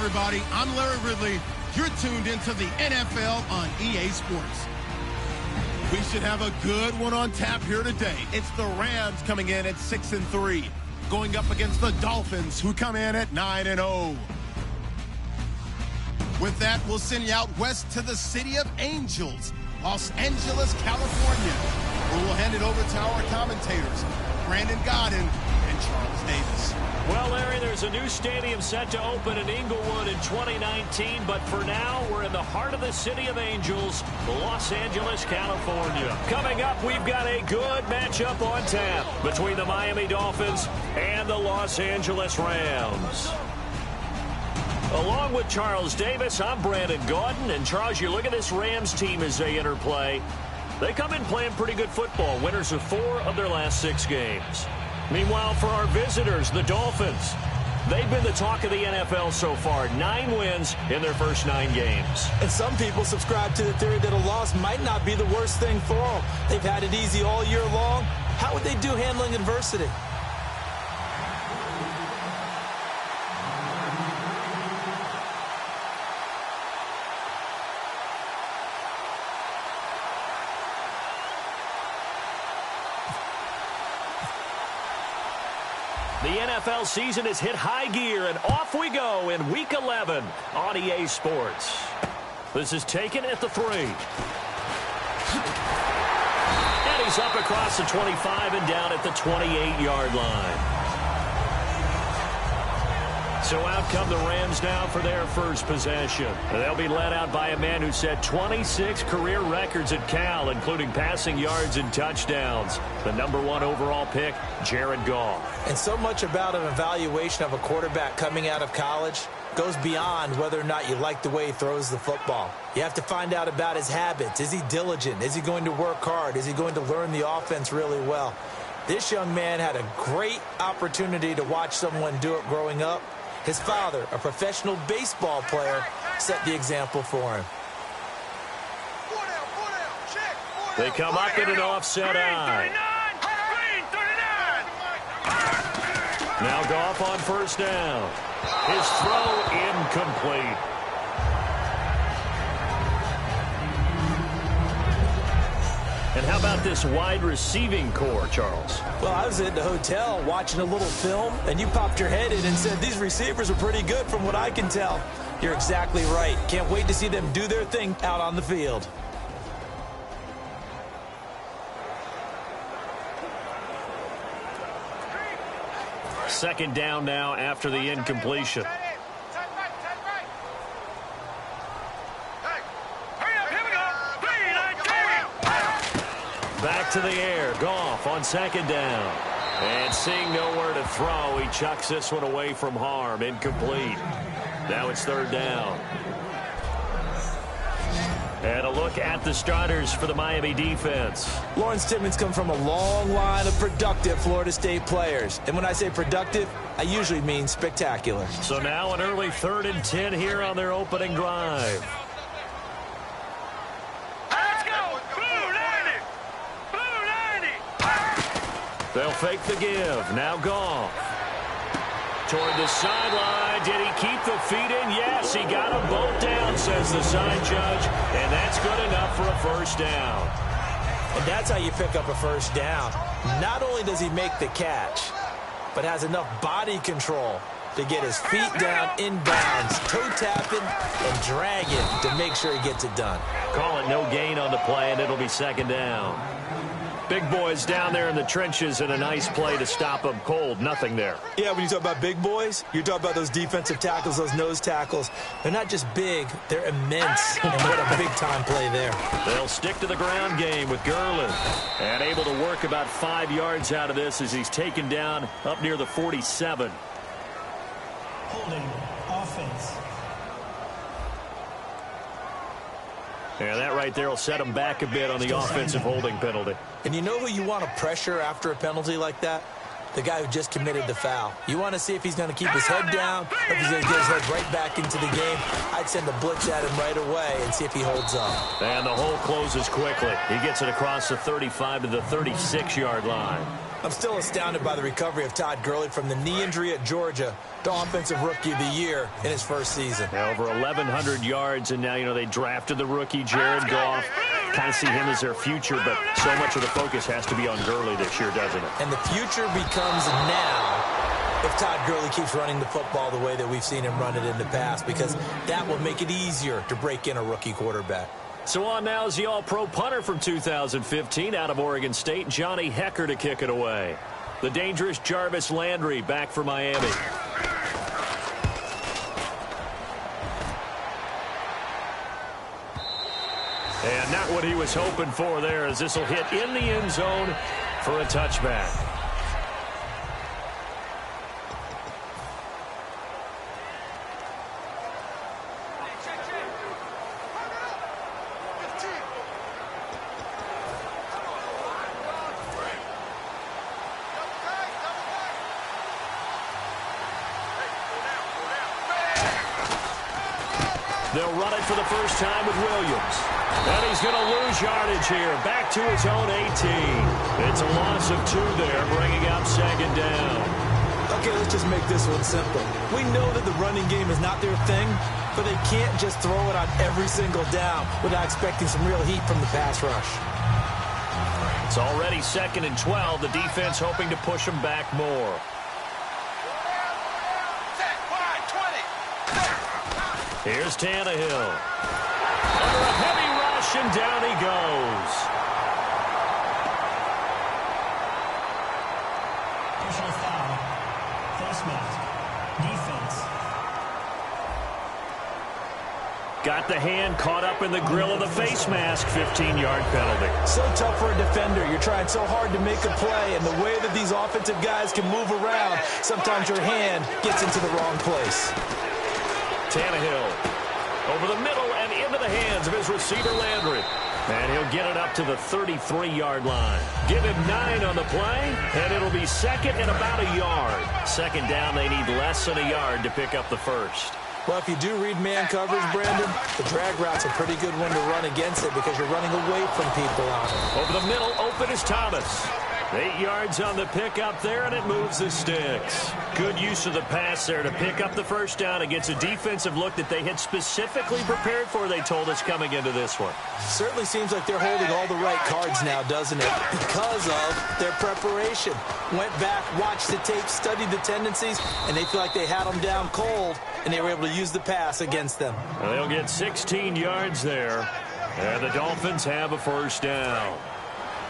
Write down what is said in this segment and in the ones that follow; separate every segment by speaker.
Speaker 1: everybody. I'm Larry Ridley. You're tuned into the NFL on EA Sports. We should have a good one on tap here today. It's the Rams coming in at 6-3, going up against the Dolphins, who come in at 9-0. With that, we'll send you out west to the city of Angels, Los Angeles, California, where we'll hand it over to our commentators, Brandon Godden and Charles Davis.
Speaker 2: Well, Larry, there's a new stadium set to open in Inglewood in 2019, but for now, we're in the heart of the city of Angels, Los Angeles, California. Coming up, we've got a good matchup on tap between the Miami Dolphins and the Los Angeles Rams. Along with Charles Davis, I'm Brandon Gaudin. And, Charles, you look at this Rams team as they enter play. They come in playing pretty good football, winners of 4 of their last 6 games. Meanwhile, for our visitors, the Dolphins, they've been the talk of the NFL so far. 9 wins in their first 9 games.
Speaker 3: And some people subscribe to the theory that a loss might not be the worst thing for them. They've had it easy all year long. How would they do handling adversity?
Speaker 2: The NFL season has hit high gear, and off we go in Week 11 on EA Sports. This is taken at the 3. And he's up across the 25 and down at the 28-yard line. So out come the Rams now for their first possession. They'll be led out by a man who set 26 career records at Cal, including passing yards and touchdowns. The #1 overall pick, Jared Goff.
Speaker 3: And so much about an evaluation of a quarterback coming out of college goes beyond whether or not you like the way he throws the football. You have to find out about his habits. Is he diligent? Is he going to work hard? Is he going to learn the offense really well? This young man had a great opportunity to watch someone do it growing up. His father, a professional baseball player, set the example for him.
Speaker 2: They come up in an offset eye. Now Goff on first down. His throw incomplete. And how about this wide receiving core, Charles?
Speaker 3: Well, I was at the hotel watching a little film, and you popped your head in and said, these receivers are pretty good from what I can tell. You're exactly right. Can't wait to see them do their thing out on the field.
Speaker 2: Second down now after the incompletion. Back to the air. Goff on second down. And seeing nowhere to throw, he chucks this one away from harm. Incomplete. Now it's third down. And a look at the starters for the Miami defense.
Speaker 3: Lawrence Timmons comes from a long line of productive Florida State players. And when I say productive, I usually mean spectacular.
Speaker 2: So now an early 3rd and 10 here on their opening drive. They'll fake the give. Now Goff. Toward the sideline. Did he keep the feet in? Yes, he got them both down, says the side judge. And that's good enough for a first down.
Speaker 3: And that's how you pick up a first down. Not only does he make the catch, but has enough body control to get his feet down inbounds, toe tapping and dragging to make sure he gets it done.
Speaker 2: Call it no gain on the play, and it'll be second down. Big boys down there in the trenches, and a nice play to stop them cold. Nothing there.
Speaker 3: Yeah, when you talk about big boys, you talk about those defensive tackles, those nose tackles. They're not just big, they're immense. And what a big-time play there.
Speaker 2: They'll stick to the ground game with Garland. And able to work about 5 yards out of this as he's taken down up near the 47.
Speaker 4: Holding offense.
Speaker 2: Yeah, that right there will set him back a bit on the offensive holding penalty.
Speaker 3: And you know who you want to pressure after a penalty like that? the guy who just committed the foul. You want to see if he's going to keep his head down or if he's going to get his head right back into the game. I'd send a blitz at him right away and see if he holds up.
Speaker 2: And the hole closes quickly. He gets it across the 35 to the 36-yard line.
Speaker 3: I'm still astounded by the recovery of Todd Gurley from the knee injury at Georgia, the Offensive Rookie of the Year in his first season.
Speaker 2: Yeah, over 1,100 yards, and now, they drafted the rookie, Jared Goff. Kind of see him as their future, but so much of the focus has to be on Gurley this year, doesn't it?
Speaker 3: And the future becomes now if Todd Gurley keeps running the football the way that we've seen him run it in the past, because that will make it easier to break in a rookie quarterback.
Speaker 2: So on now is the all-pro punter from 2015 out of Oregon State, Johnny Hecker, to kick it away. The dangerous Jarvis Landry back for Miami. And not what he was hoping for there, as this will hit in the end zone for a touchback. They'll run it for the first time with Williams. And he's going to lose yardage here. Back to his own 18. It's a loss of 2 there, bringing up second down.
Speaker 3: Okay, let's just make this one simple. We know that the running game is not their thing, but they can't just throw it on every single down without expecting some real heat from the pass rush.
Speaker 2: It's already 2nd and 12. The defense hoping to push them back more. Here's Tannehill. Under a heavy rush, and down he goes.
Speaker 4: Personal foul. Face mask. Defense.
Speaker 2: Got the hand caught up in the grill of the face mask. 15-yard penalty.
Speaker 3: So tough for a defender. You're trying so hard to make a play, and the way that these offensive guys can move around, sometimes your hand gets into the wrong place.
Speaker 2: Tannehill over the middle and into the hands of his receiver Landry. And he'll get it up to the 33-yard line. Give him 9 on the play, and it'll be 2nd and about a yard. 2nd down, they need less than a yard to pick up the first.
Speaker 3: Well, if you do read man coverage, Brandon, the drag route's a pretty good one to run against it because you're running away from people on it.
Speaker 2: Over the middle, open is Thomas. 8 yards on the pickup there, and it moves the sticks. Good use of the pass there to pick up the first down against a defensive look that they had specifically prepared for, they told us, coming into this one.
Speaker 3: Certainly seems like they're holding all the right cards now, doesn't it? Because of their preparation. Went back, watched the tape, studied the tendencies, and they feel like they had them down cold, and they were able to use the pass against them.
Speaker 2: Well, they'll get 16 yards there, and the Dolphins have a first down.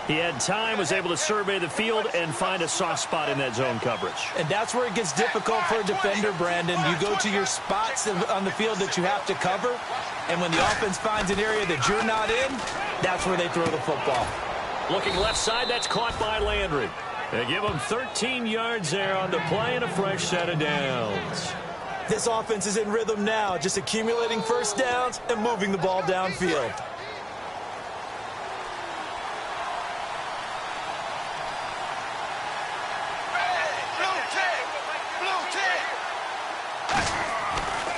Speaker 2: He had time, was able to survey the field and find a soft spot in that zone coverage.
Speaker 3: And that's where it gets difficult for a defender, Brandon. You go to your spots on the field that you have to cover, and when the offense finds an area that you're not in, that's where they throw the football.
Speaker 2: Looking left side, that's caught by Landry. They give him 13 yards there on the play and a fresh set of downs.
Speaker 3: This offense is in rhythm now, just accumulating first downs and moving the ball downfield.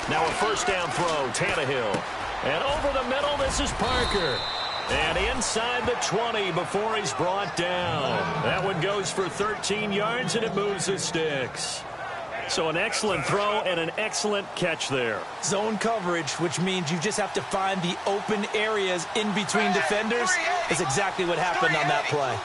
Speaker 2: Now a first down throw, Tannehill. And over the middle, this is Parker. And inside the 20 before he's brought down. That one goes for 13 yards, and it moves the sticks. So an excellent throw and an excellent catch there.
Speaker 3: Zone coverage, which means you just have to find the open areas in between defenders, is exactly what happened on that play.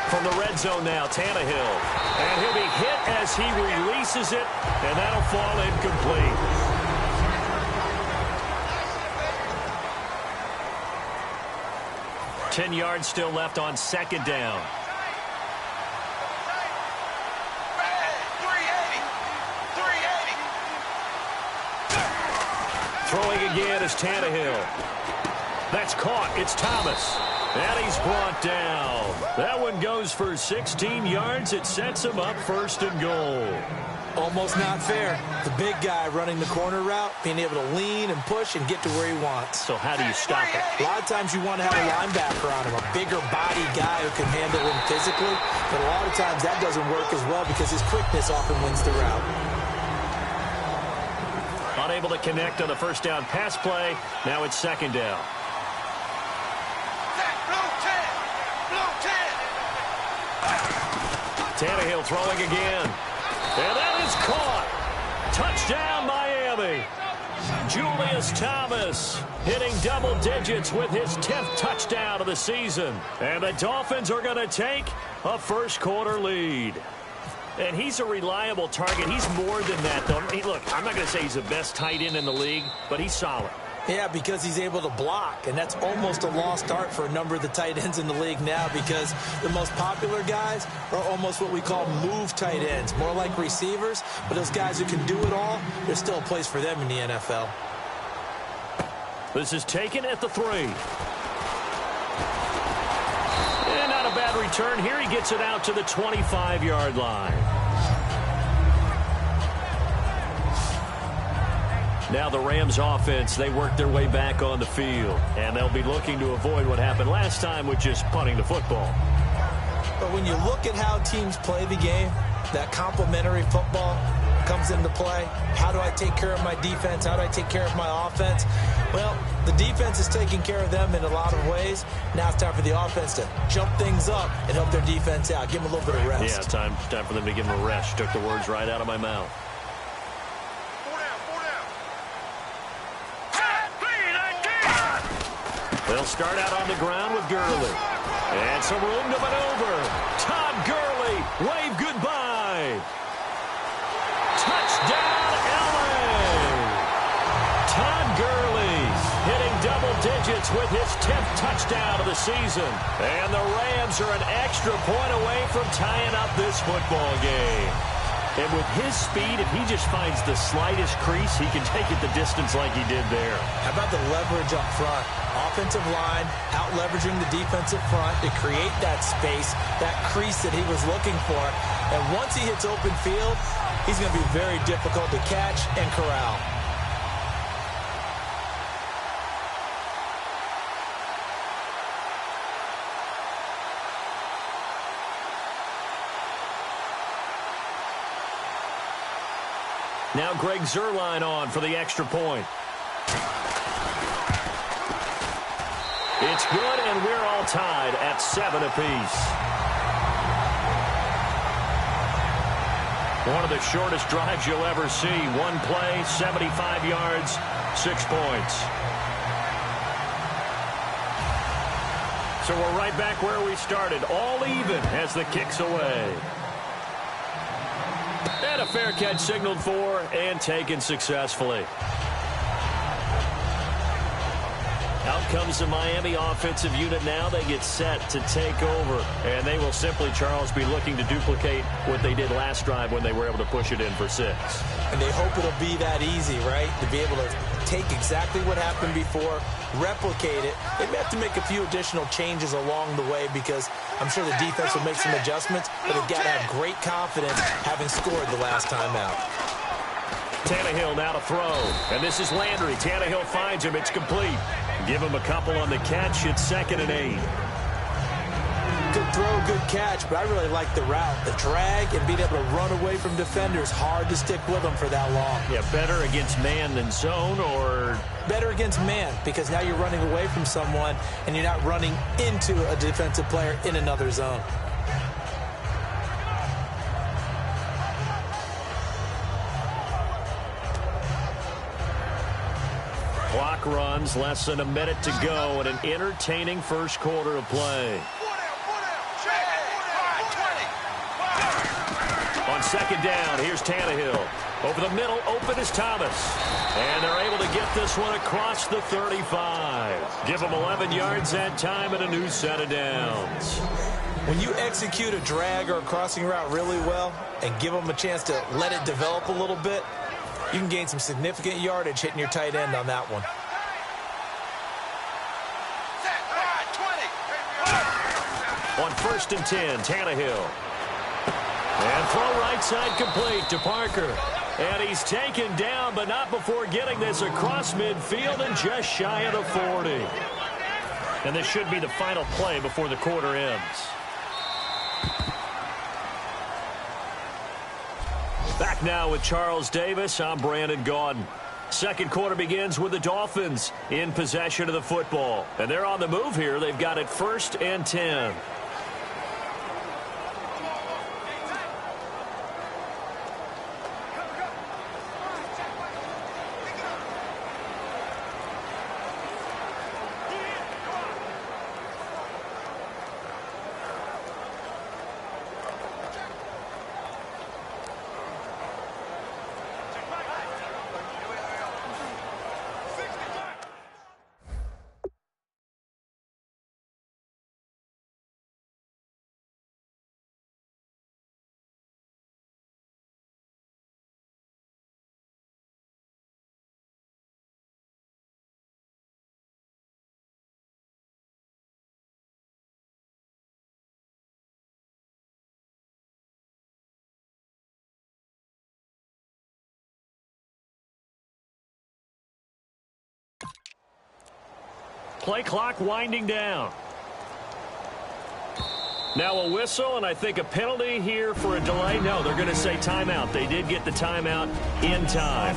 Speaker 2: From the red zone now, Tannehill. And he'll be hit as he releases it, and that'll fall incomplete. Ten yards still left on second down. Throwing again is Tannehill. That's caught. It's Thomas. And he's brought down. That one goes for 16 yards. It sets him up 1st and goal.
Speaker 3: Almost not fair. The big guy running the corner route, being able to lean and push and get to where he wants.
Speaker 2: So how do you stop it?
Speaker 3: A lot of times you want to have a linebacker on him, a bigger body guy who can handle him physically, but a lot of times that doesn't work as well because his quickness often wins the route.
Speaker 2: Unable to connect on the first down pass play. Now it's second down. Tannehill throwing again. And that is caught. Touchdown, Miami. Julius Thomas hitting double digits with his 10th touchdown of the season. And the Dolphins are going to take a first-quarter lead. And he's a reliable target. He's more than that, though. Hey, look, I'm not going to say he's the best tight end in the league, but he's solid.
Speaker 3: Yeah, because he's able to block, and that's almost a lost art for a number of the tight ends in the league now because the most popular guys are almost what we call move tight ends, more like receivers, but those guys who can do it all, there's still a place for them in the NFL.
Speaker 2: This is taken at the 3. And not a bad return here. He gets it out to the 25-yard line. Now the Rams offense, they work their way back on the field. And they'll be looking to avoid what happened last time with just punting the football.
Speaker 3: But when you look at how teams play the game, that complementary football comes into play. How do I take care of my defense? How do I take care of my offense? Well, the defense is taking care of them in a lot of ways. Now it's time for the offense to jump things up and help their defense out. Give them a little bit of rest.
Speaker 2: Yeah, time for them to give them a rest. Took the words right out of my mouth. They'll start out on the ground with Gurley. And some room to maneuver. Todd Gurley, wave goodbye. Touchdown, LA. Todd Gurley hitting double digits with his 10th touchdown of the season. And the Rams are an extra point away from tying up this football game. And with his speed, if he just finds the slightest crease, he can take it the distance like he did there.
Speaker 3: How about the leverage up front? Offensive line out-leveraging the defensive front to create that space, that crease that he was looking for. And once he hits open field, he's going to be very difficult to catch and corral.
Speaker 2: Now Greg Zuerlein on for the extra point. It's good, and we're all tied at 7 apiece. One of the shortest drives you'll ever see. One play, 75 yards, 6 points. So we're right back where we started. All even as the kick's away. And a fair catch signaled for and taken successfully. Out comes the Miami offensive unit now. They get set to take over. And they will simply, Charles, be looking to duplicate what they did last drive when they were able to push it in for 6.
Speaker 3: And they hope it'll be that easy, right? To be able to take exactly what happened before, replicate it. They may have to make a few additional changes along the way because I'm sure the defense will make some adjustments, but they've got to have great confidence having scored the last time out.
Speaker 2: Tannehill now to throw. And this is Landry. Tannehill finds him. It's complete. Give him a couple on the catch. It's 2nd and 8.
Speaker 3: Good throw, good catch, but I really like the route. The drag and being able to run away from defenders. Hard to stick with them for that long.
Speaker 2: Yeah, better against man than zone, or?
Speaker 3: Better against man, because now you're running away from someone and you're not running into a defensive player in another zone.
Speaker 2: Clock runs, less than a minute to go, and an entertaining first quarter of play. On 2nd down, here's Tannehill. Over the middle, open is Thomas. And they're able to get this one across the 35. Give them 11 yards that time and a new set of downs.
Speaker 3: When you execute a drag or a crossing route really well and give them a chance to let it develop a little bit, you can gain some significant yardage hitting your tight end on that one.
Speaker 2: On 1st and 10, Tannehill. And throw right side complete to Parker. And he's taken down, but not before getting this across midfield and just shy of the 40. And this should be the final play before the quarter ends. Back now with Charles Davis. I'm Brandon Gaudin. Second quarter begins with the Dolphins in possession of the football. And they're on the move here. They've got it 1st and 10. Play clock winding down. Now a whistle, and I think a penalty here for a delay. No, they're going to say timeout. They did get the timeout in time.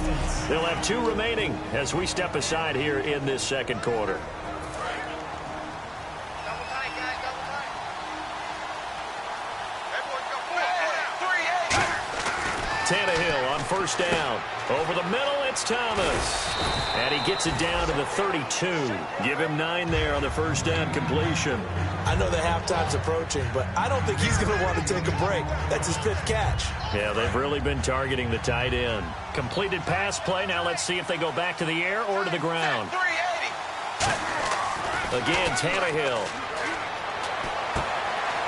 Speaker 2: They'll have 2 remaining as we step aside here in this second quarter. Tannehill on first down. Over the middle, it's Thomas. And he gets it down to the 32. Give him 9 there on the first down completion.
Speaker 3: I know the halftime's approaching, but I don't think he's going to want to take a break. That's his 5th catch.
Speaker 2: Yeah, they've really been targeting the tight end. Completed pass play. Now let's see if they go back to the air or to the ground. Again, Tannehill.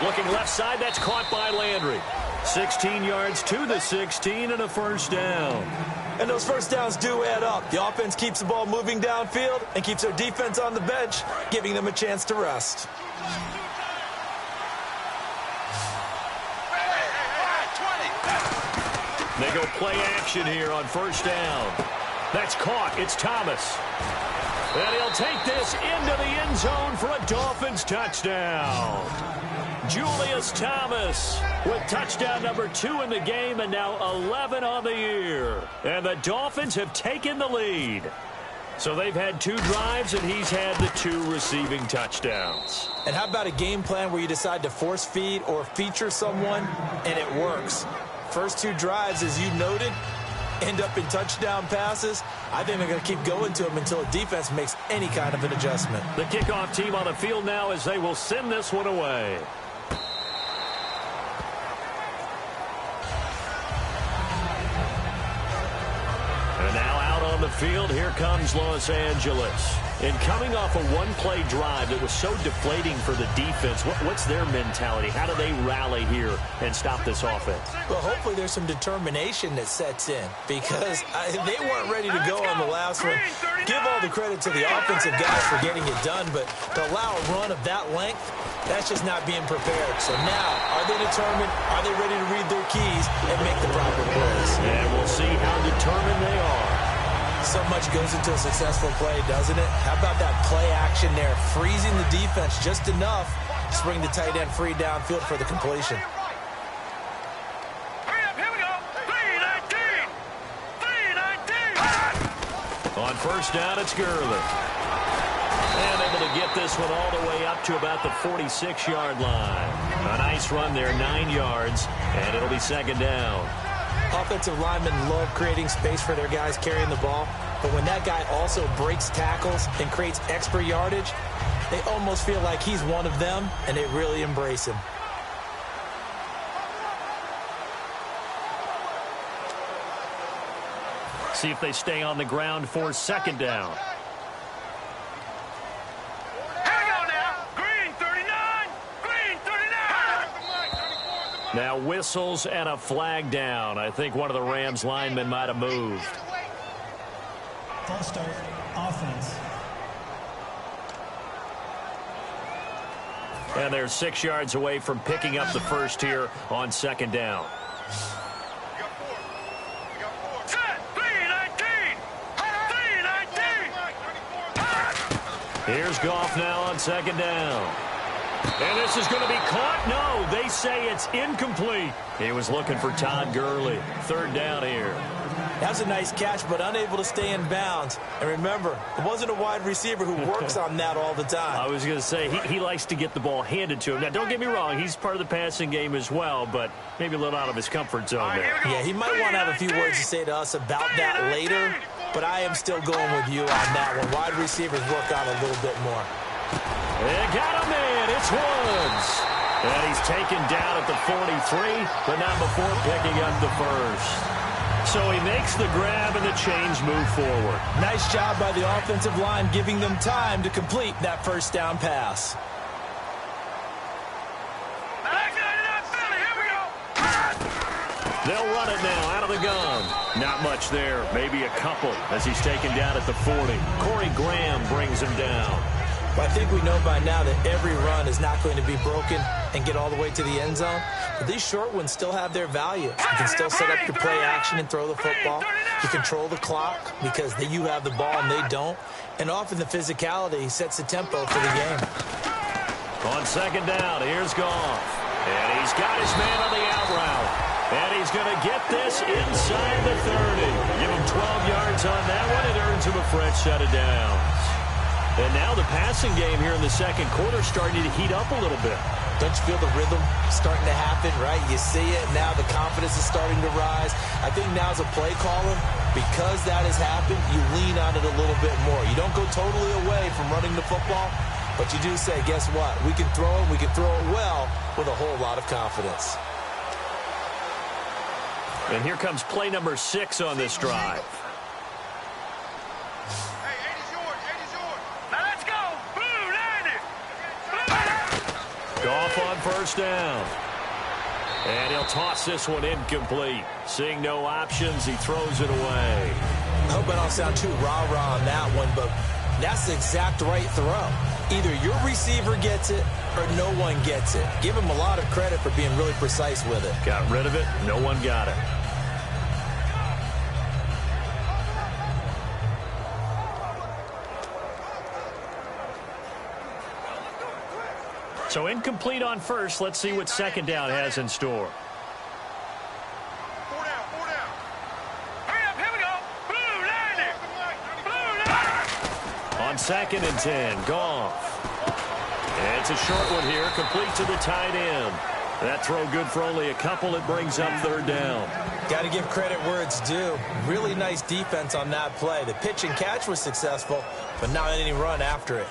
Speaker 2: Looking left side, that's caught by Landry. 16 yards to the 16 and a first down.
Speaker 3: And those first downs do add up. The offense keeps the ball moving downfield and keeps their defense on the bench, giving them a chance to rest.
Speaker 2: They go play action here on first down. That's caught. It's Thomas. And he'll take this into the end zone for a Dolphins touchdown. Julius Thomas with touchdown number 2 in the game and now 11 on the year. And the Dolphins have taken the lead. So they've had 2 drives and he's had the 2 receiving touchdowns.
Speaker 3: And how about a game plan where you decide to force feed or feature someone and it works? First 2 drives, as you noted, end up in touchdown passes. I think they're going to keep going to them until the defense makes any kind of an adjustment.
Speaker 2: The kickoff team on the field now as they will send this one away. And now out on the field, here comes Los Angeles. And coming off a one-play drive that was so deflating for the defense, what's their mentality? How do they rally here and stop this offense?
Speaker 3: Well, hopefully there's some determination that sets in because they weren't ready to go on the last one. Give all the credit to the offensive guys for getting it done, but to allow a run of that length, that's just not being prepared. So now, are they determined? Are they ready to read their keys and make the proper plays?
Speaker 2: And we'll see how determined they are.
Speaker 3: So much goes into a successful play, doesn't it? How about that play action there, freezing the defense just enough to bring the tight end free downfield for the completion.
Speaker 5: Here we go. 319. 319.
Speaker 2: On first down, it's Gurley. And able to get this one all the way up to about the 46-yard line. A nice run there, 9 yards, and it'll be second down.
Speaker 3: Offensive linemen love creating space for their guys carrying the ball, but when that guy also breaks tackles and creates extra yardage, they almost feel like he's one of them, and they really embrace him.
Speaker 2: See if they stay on the ground for second down. Now whistles and a flag down. I think one of the Rams linemen might have moved.
Speaker 4: False start, offense.
Speaker 2: And they're 6 yards away from picking up the first here on second down.
Speaker 5: Set. 319. 319.
Speaker 2: Here's Goff now on second down. And this is going to be caught. No, they say it's incomplete. He was looking for Todd Gurley. Third down here.
Speaker 3: That was a nice catch, but unable to stay in bounds. And remember, it wasn't a wide receiver who works on that all the time.
Speaker 2: I was going to say, he likes to get the ball handed to him. Now, don't get me wrong, he's part of the passing game as well, but maybe a little out of his comfort zone there.
Speaker 3: Yeah, he might want to have a few words to say to us about that later, but I am still going with you on that one. Wide receivers work on a little bit more.
Speaker 2: They got him in. It's Woods. And he's taken down at the 43, but not before picking up the first. So he makes the grab and the chains move forward.
Speaker 3: Nice job by the offensive line giving them time to complete that first down pass.
Speaker 2: They'll run it now out of the gun. Not much there, maybe a couple as he's taken down at the 40. Corey Graham brings him down.
Speaker 3: Well, I think we know by now that every run is not going to be broken and get all the way to the end zone. But these short ones still have their value. You can still set up your play action and throw the football. You control the clock because you have the ball and they don't. And often the physicality sets the tempo for the game.
Speaker 2: On second down, here's Goff. And he's got his man on the out route. And he's going to get this inside the 30. Give him 12 yards on that one. It earns him a fresh set of downs. And now the passing game here in the second quarter starting to heat up a little bit.
Speaker 3: Don't you feel the rhythm starting to happen, right? You see it. Now the confidence is starting to rise. I think now as a play caller, because that has happened, you lean on it a little bit more. You don't go totally away from running the football, but you do say, guess what? We can throw it. We can throw it well with a whole lot of confidence.
Speaker 2: And here comes play number 6 on this drive. Goff on first down. And he'll toss this one incomplete. Seeing no options, he throws it away.
Speaker 3: I hope I don't sound too rah-rah on that one, but that's the exact right throw. Either your receiver gets it or no one gets it. Give him a lot of credit for being really precise with it.
Speaker 2: Got rid of it. No one got it. So incomplete on first. Let's see what second down has in store.
Speaker 5: 4 down, 4 down. Hurry up, here we go. Blue 90.
Speaker 2: On second and 10, Goff. And it's a short one here, complete to the tight end. That throw good for only a couple. It brings up third down.
Speaker 3: Got to give credit where it's due. Really nice defense on that play. The pitch and catch was successful, but not any run after it.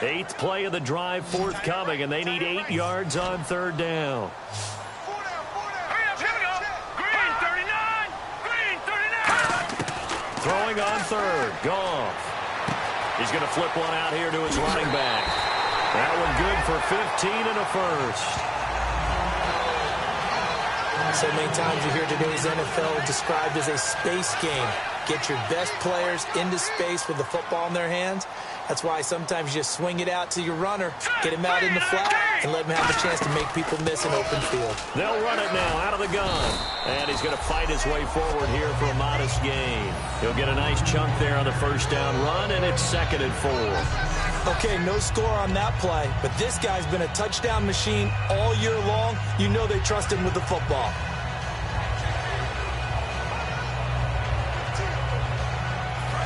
Speaker 2: Eighth play of the drive forthcoming, and they need 8 yards on third down.
Speaker 5: 4 down, 4 down. Hurry up, here we go. Green 39. Green 39.
Speaker 2: Throwing on third, Goff. He's going to flip one out here to his running back. That one good for 15 and a first.
Speaker 3: So many times you hear today's NFL described as a space game. Get your best players into space with the football in their hands. That's why sometimes you just swing it out to your runner, get him out in the flat, and let him have a chance to make people miss an open field.
Speaker 2: They'll run it now out of the gun. And he's going to fight his way forward here for a modest gain. He'll get a nice chunk there on the first down run, and it's 2nd and 4.
Speaker 3: Okay, no score on that play, but this guy's been a touchdown machine all year long. You know they trust him with the football.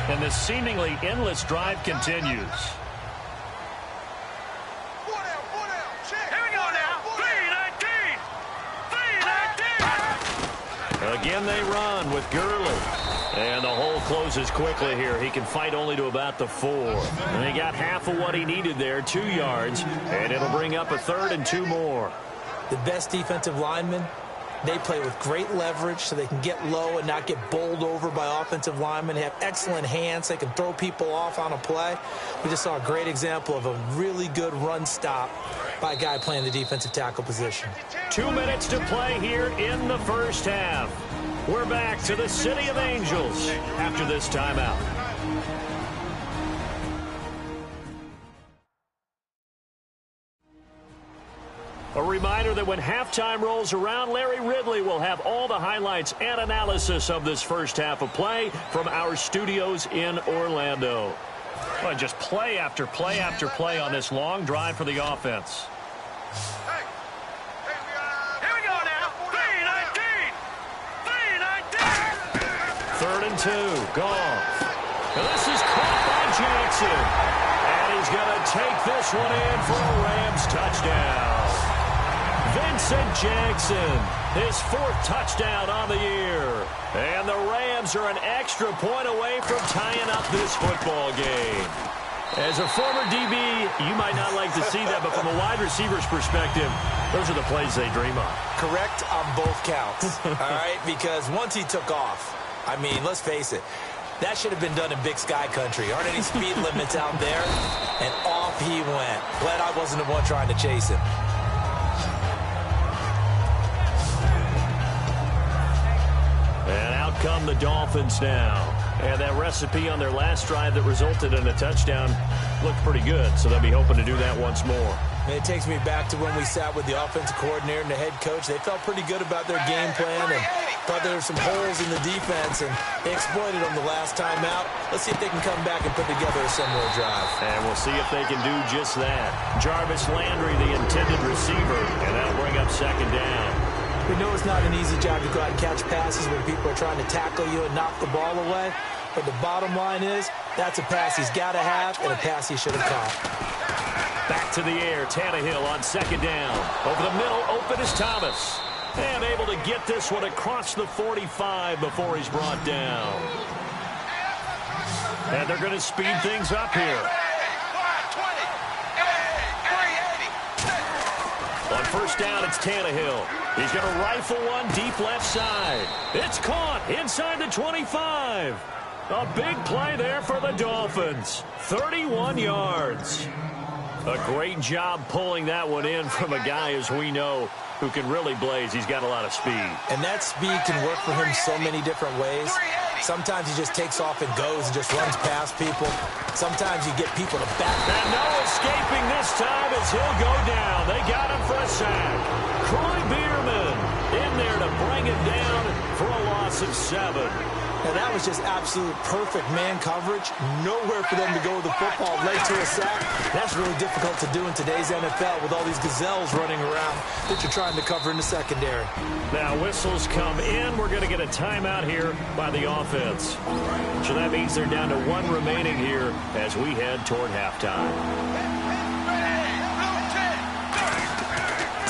Speaker 2: And the seemingly endless drive continues.
Speaker 5: 4 down, 4 down. Check. Here we go now. 319. 319.
Speaker 2: Again they run with Gurley. And the hole closes quickly here. He can fight only to about the 4. And he got half of what he needed there, 2 yards. And it'll bring up a 3rd and 2 more.
Speaker 3: The best defensive lineman They play with great leverage so they can get low and not get bowled over by offensive linemen. They have excellent hands. They can throw people off on a play. We just saw a great example of a really good run stop by a guy playing the defensive tackle position.
Speaker 2: 2 minutes to play here in the first half. We're back to the City of Angels after this timeout. A reminder that when halftime rolls around, Larry Ridley will have all the highlights and analysis of this first half of play from our studios in Orlando. Well, just play after play after play on this long drive for the offense.
Speaker 5: Here we go now. 3-19. 3-19.
Speaker 2: 3rd and 2. Goff. And this is caught by Jackson. And he's going to take this one in for a Rams touchdown. Vincent Jackson, his 4th touchdown on the year. And the Rams are an extra point away from tying up this football game. As a former DB, you might not like to see that, but from a wide receiver's perspective, those are the plays they dream of.
Speaker 3: Correct on both counts, all right? Because once he took off, I mean, let's face it, that should have been done in Big Sky Country. Aren't any speed limits out there? And off he went. Glad I wasn't the one trying to chase him.
Speaker 2: And out come the Dolphins now. And that recipe on their last drive that resulted in a touchdown looked pretty good, so they'll be hoping to do that once more.
Speaker 3: And it takes me back to when we sat with the offensive coordinator and the head coach. They felt pretty good about their game plan and thought there were some holes in the defense, and they exploited them the last time out. Let's see if they can come back and put together a similar drive.
Speaker 2: And we'll see if they can do just that. Jarvis Landry, the intended receiver, and that'll bring up 2nd down.
Speaker 3: We know it's not an easy job to go out and catch passes when people are trying to tackle you and knock the ball away. But the bottom line is, that's a pass he's got to have and a pass he should have caught.
Speaker 2: Back to the air, Tannehill on 2nd down. Over the middle, open is Thomas. And able to get this one across the 45 before he's brought down. And they're going to speed things up here. On 1st down, it's Tannehill. He's going to rifle one deep left side. It's caught inside the 25. A big play there for the Dolphins. 31 yards. A great job pulling that one in from a guy, as we know, who can really blaze. He's got a lot of speed.
Speaker 3: And that speed can work for him so many different ways. Sometimes he just takes off and goes and just runs past people. Sometimes you get people to back.
Speaker 2: And no escaping this time as he'll go down. They got him for a sack. Troy Bierman in there to bring it down for a loss of 7.
Speaker 3: And that was just absolute perfect man coverage. Nowhere for them to go with the football late to a sack. That's really difficult to do in today's NFL with all these gazelles running around that you're trying to cover in the secondary.
Speaker 2: Now whistles come in. We're going to get a timeout here by the offense. So that means they're down to 1 remaining here as we head toward halftime.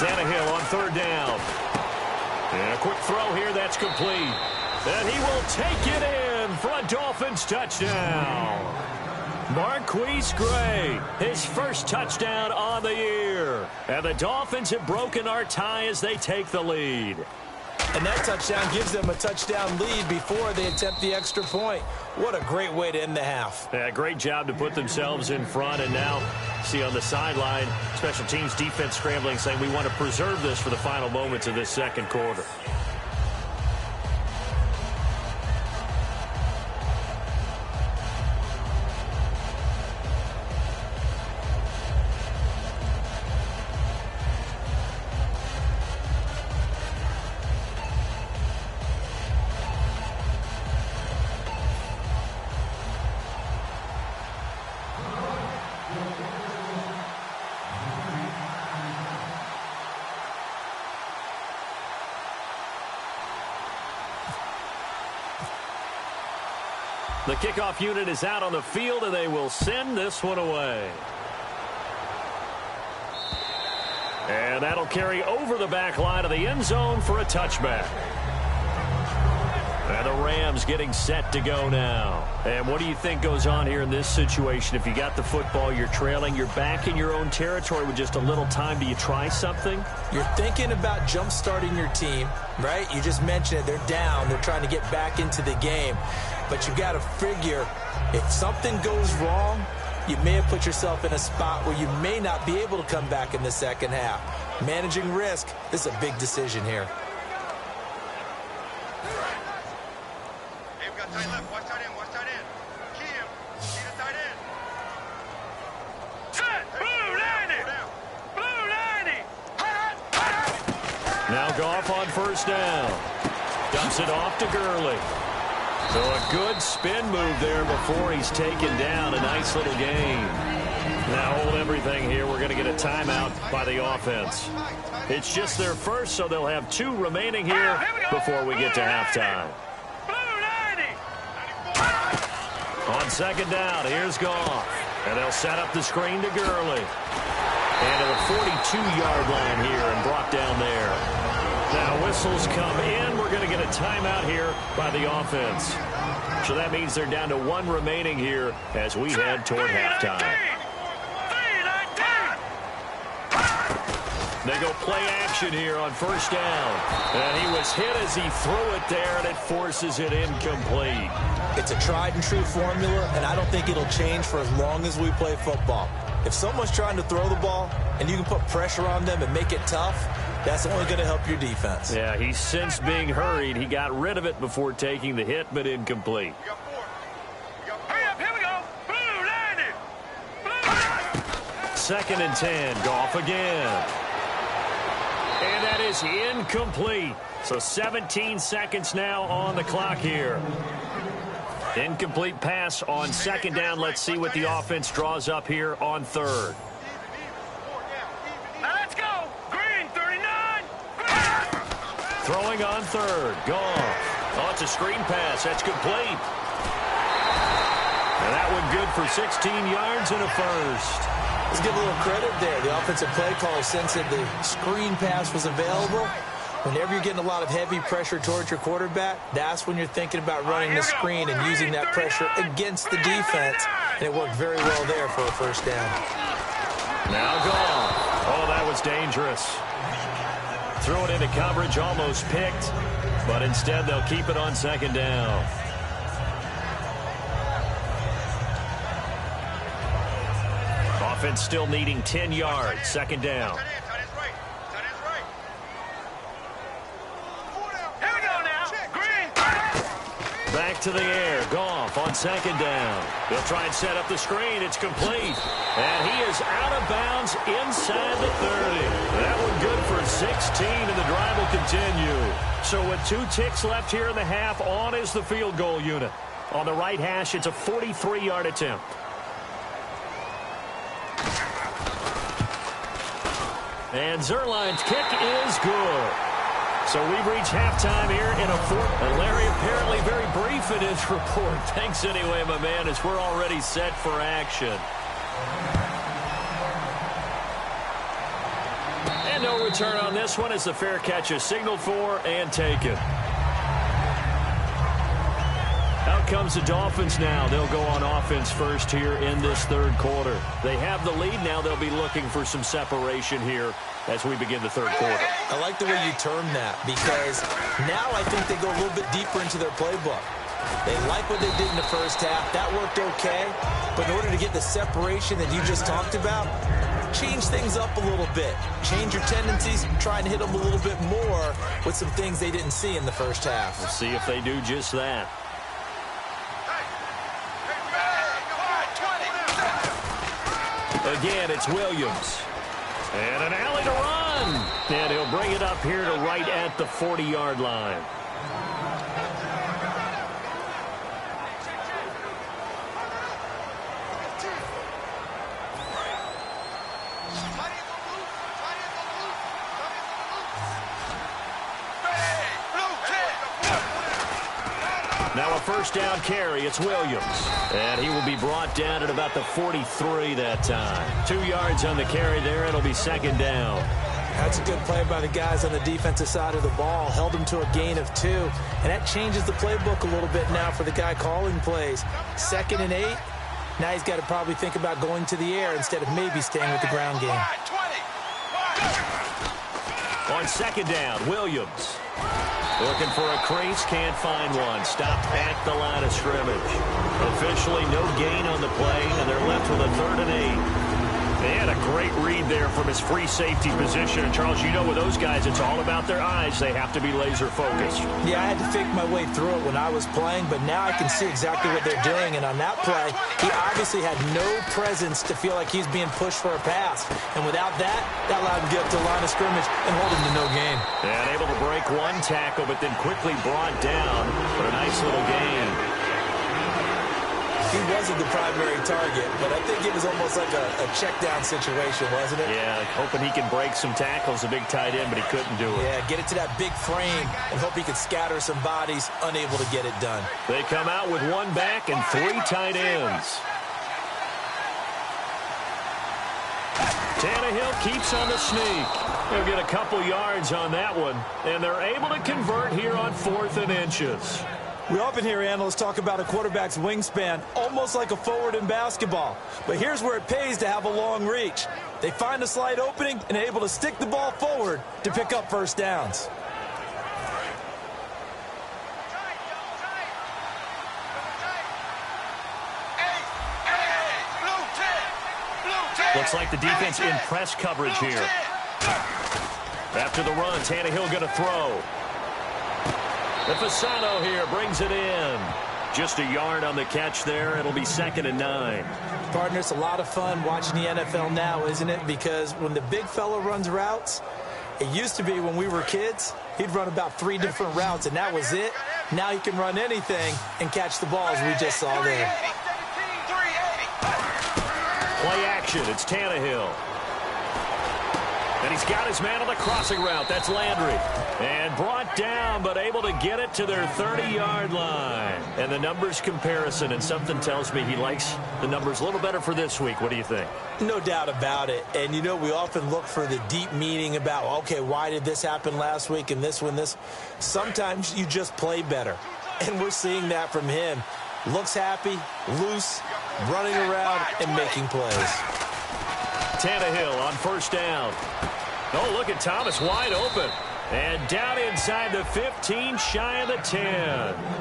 Speaker 2: Tannehill on 3rd down. And a quick throw here that's complete. And he will take it in for a Dolphins touchdown. Marquise Gray, his 1st touchdown on the year. And the Dolphins have broken our tie as they take the lead.
Speaker 3: And that touchdown gives them a touchdown lead before they attempt the extra point. What a great way to end the half.
Speaker 2: Yeah, great job to put themselves in front. And now, see on the sideline, special teams defense scrambling, saying we want to preserve this for the final moments of this 2nd quarter. The kickoff unit is out on the field, and they will send this one away. And that'll carry over the back line of the end zone for a touchback. And the Rams getting set to go now. And what do you think goes on here in this situation? If you got the football, you're trailing, you're back in your own territory with just a little time. Do you try something?
Speaker 3: You're thinking about jump-starting your team, right? You just mentioned it. They're down. They're trying to get back into the game. But you got to figure if something goes wrong, you may have put yourself in a spot where you may not be able to come back in the second half. Managing risk, this is a big decision here.
Speaker 5: Tight left, watch tight end, watch tight end. Key him, key the tight end. Set, blue 90, blue 90.
Speaker 2: Now Goff on first down. Dumps it off to Gurley. So a good spin move there before he's taken down. A nice little gain. Now hold everything here. We're going to get a timeout by the offense. It's just their first, so they'll have 2 remaining here before we get to halftime. On second down, here's Goff. And they'll set up the screen to Gurley. And to the 42-yard line here and brought down there. Now whistles come in. We're going to get a timeout here by the offense. So that means they're down to 1 remaining here as we head toward halftime. They go play action here on first down. And he was hit as he threw it there, and it forces it incomplete.
Speaker 3: It's a tried-and-true formula, and I don't think it'll change for as long as we play football. If someone's trying to throw the ball and you can put pressure on them and make it tough, that's only going to help your defense.
Speaker 2: Yeah, he's since being hurried. He got rid of it before taking the hit, but incomplete.
Speaker 5: Hurry up, here we go. Blue 90. Blue.
Speaker 2: Second and 10, Goff again. And that is incomplete. So 17 seconds now on the clock here. Incomplete pass on second down. Let's see what the offense draws up here on third.
Speaker 5: Now let's go. Green 39.
Speaker 2: Throwing on third. Goff. Oh, it's a screen pass. That's complete. And that one good for 16 yards and a first.
Speaker 3: Let's give a little credit there. The offensive play caller sensed that the screen pass was available. Whenever you're getting a lot of heavy pressure towards your quarterback, that's when you're thinking about running the screen and using that pressure against the defense. And it worked very well there for a first down.
Speaker 2: Now Goff. Oh, that was dangerous. Threw it into coverage, almost picked. But instead, they'll keep it on second down. Offense still needing 10 yards. Second down. Back to the air. Goff on second down. They'll try and set up the screen. It's complete. And he is out of bounds inside the 30. That one good for 16, and the drive will continue. So with 2 ticks left here in the half, on is the field goal unit. On the right hash, it's a 43-yard attempt. And Zerline's kick is good. So we've reached halftime here in a fourth. And Larry apparently very brief in his report. Thanks anyway, my man, as we're already set for action. And no return on this one as the fair catch is signaled for and taken. Out comes the Dolphins now. They'll go on offense first here in this third quarter. They have the lead now. They'll be looking for some separation here as we begin the third quarter.
Speaker 3: I like the way you term that because now I think they go a little bit deeper into their playbook. They like what they did in the first half. That worked okay. But in order to get the separation that you just talked about, change things up a little bit. Change your tendencies, try and hit them a little bit more with some things they didn't see in the first half.
Speaker 2: We'll see if they do just that. Again, it's Williams. And an alley to run. And he'll bring it up here to right at the 40-yard line. Now a first down carry. It's Williams. And he will be brought down at about the 43 that time. 2 yards on the carry there. It'll be second down.
Speaker 3: That's a good play by the guys on the defensive side of the ball. Held them to a gain of 2. And that changes the playbook a little bit now for the guy calling plays. 2nd and 8. Now he's got to probably think about going to the air instead of maybe staying with the ground game.
Speaker 2: On 2nd down, Williams. Looking for a crease, can't find one. Stopped at the line of scrimmage. Officially no gain on the play, and they're left with a 3rd and 8. They had a great read there from his free safety position. And, Charles, you know with those guys, it's all about their eyes. They have to be laser focused.
Speaker 3: Yeah, I had to think my way through it when I was playing, but now I can see exactly what they're doing. And on that play, he obviously had no presence to feel like he's being pushed for a pass. And without that, that allowed him to get up to the line of scrimmage and hold him to no gain.
Speaker 2: And able to break one tackle, but then quickly brought down for a nice little gain.
Speaker 3: He wasn't the primary target, but I think it was almost like a check-down situation, wasn't it?
Speaker 2: Yeah, hoping he can break some tackles, a big tight end, but he couldn't do it.
Speaker 3: Yeah, get it to that big frame and hope he can scatter some bodies, unable to get it done.
Speaker 2: They come out with 1 back and 3 tight ends. Tannehill keeps on the sneak. They'll get a couple yards on that one, and they're able to convert here on 4th and inches.
Speaker 3: We often hear analysts talk about a quarterback's wingspan, almost like a forward in basketball. But here's where it pays to have a long reach. They find a slight opening and are able to stick the ball forward to pick up first downs.
Speaker 2: Looks like the defense in press coverage here. After the run, Tannehill going to throw. The Fasano here brings it in. Just a yard on the catch there. It'll be 2nd and 9.
Speaker 3: Partner, it's a lot of fun watching the NFL now, isn't it? Because when the big fella runs routes, it used to be when we were kids, he'd run about 3 different routes, and that was it. Now he can run anything and catch the ball, as we just saw there.
Speaker 2: Play action. It's Tannehill. And he's got his man on the crossing route. That's Landry. And brought down, but able to get it to their 30-yard line. And the numbers comparison, and something tells me he likes the numbers a little better for this week. What do you think?
Speaker 3: No doubt about it. And, you know, we often look for the deep meaning about, okay, why did this happen last week and this one, this? Sometimes you just play better. And we're seeing that from him. Looks happy, loose, running around, and making plays.
Speaker 2: Tannehill on 1st down. Oh, look at Thomas wide open. And down inside the 15, shy of the 10.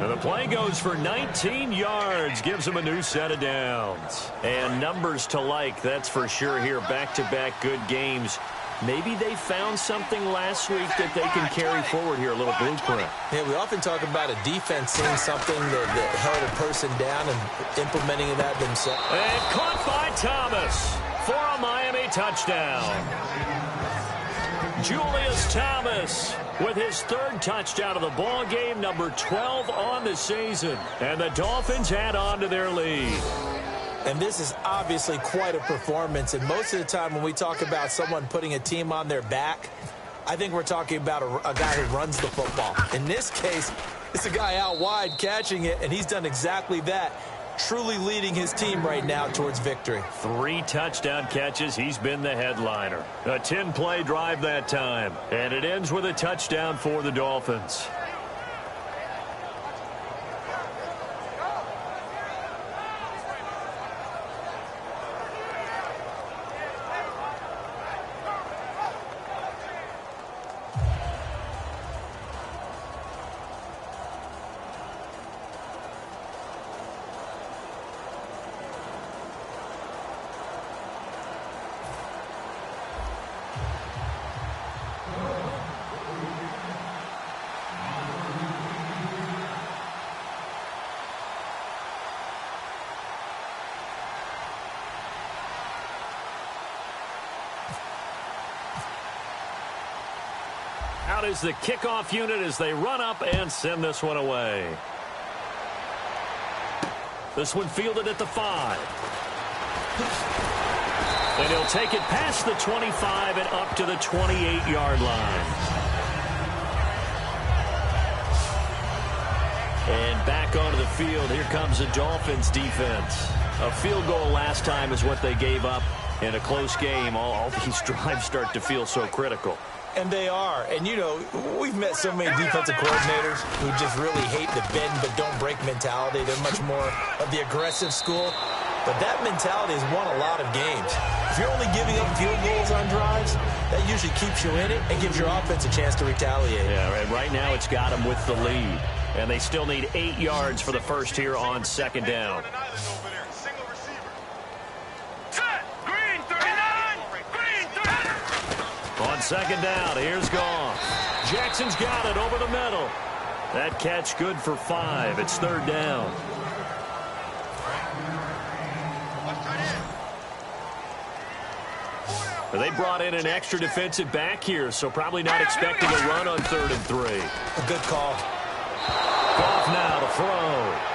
Speaker 2: And the play goes for 19 yards. Gives him a new set of downs. And numbers to like, that's for sure here. Back-to-back good games. Maybe they found something last week that they can carry forward here, a little blueprint.
Speaker 3: Yeah, we often talk about a defense seeing something that held a person down and implementing that themselves.
Speaker 2: And caught by Thomas for a Miami touchdown. Julius Thomas with his 3rd touchdown of the ball game, number 12 on the season. And the Dolphins add on to their lead.
Speaker 3: And this is obviously quite a performance. And most of the time when we talk about someone putting a team on their back, I think we're talking about a guy who runs the football. In this case, it's a guy out wide catching it, and he's done exactly that. Truly leading his team right now towards victory.
Speaker 2: 3 touchdown catches. He's been the headliner. A 10-play drive that time. And it ends with a touchdown for the Dolphins. Out is the kickoff unit as they run up and send this one away. This one fielded at the 5. And he'll take it past the 25 and up to the 28-yard line. And back onto the field, here comes the Dolphins defense. A field goal last time is what they gave up. In a close game, all these drives start to feel so critical.
Speaker 3: And they are. And, you know, we've met so many defensive coordinators who just really hate the bend but don't break mentality. They're much more of the aggressive school. But that mentality has won a lot of games. If you're only giving up field goals on drives, that usually keeps you in it and gives your offense a chance to retaliate.
Speaker 2: Yeah, and right now it's got them with the lead. And they still need 8 yards for the first here on second down. On second down, here's Goff. Jackson's got it over the middle. That catch good for 5. It's third down. They brought in an extra defensive back here, so probably not expecting a run on 3rd and 3.
Speaker 3: A good call.
Speaker 2: Goff now to throw.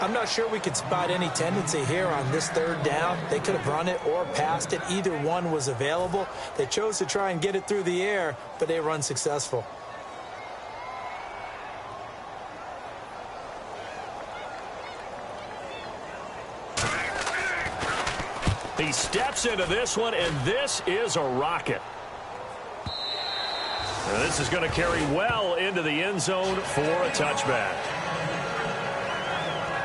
Speaker 3: I'm not sure we could spot any tendency here on this third down. They could have run it or passed it. Either one was available. They chose to try and get it through the air, but they were unsuccessful.
Speaker 2: He steps into this one, and this is a rocket. And this is going to carry well into the end zone for a touchback.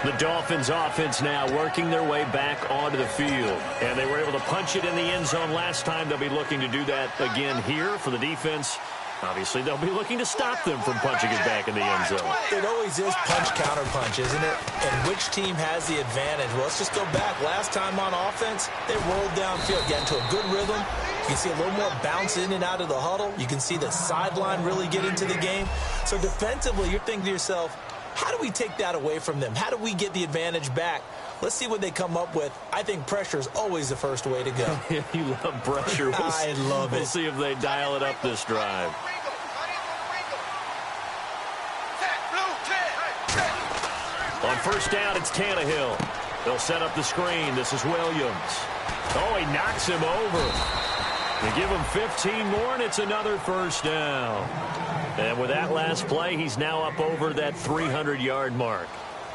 Speaker 2: The Dolphins offense now working their way back onto the field. And they were able to punch it in the end zone last time. They'll be looking to do that again here for the defense. Obviously, they'll be looking to stop them from punching it back in the end zone.
Speaker 3: It always is punch-counter-punch, isn't it? And which team has the advantage? Well, let's just go back. Last time on offense, they rolled downfield, got into a good rhythm. You can see a little more bounce in and out of the huddle. You can see the sideline really get into the game. So defensively, you're thinking to yourself, how do we take that away from them? How do we get the advantage back? Let's see what they come up with. I think pressure is always the first way to go.
Speaker 2: You love pressure.
Speaker 3: I love it.
Speaker 2: We'll see if they dial it up this drive. On first down, it's Tannehill. They'll set up the screen. This is Williams. Oh, he knocks him over. They give him 15 more, and it's another first down. And with that last play, he's now up over that 300-yard mark.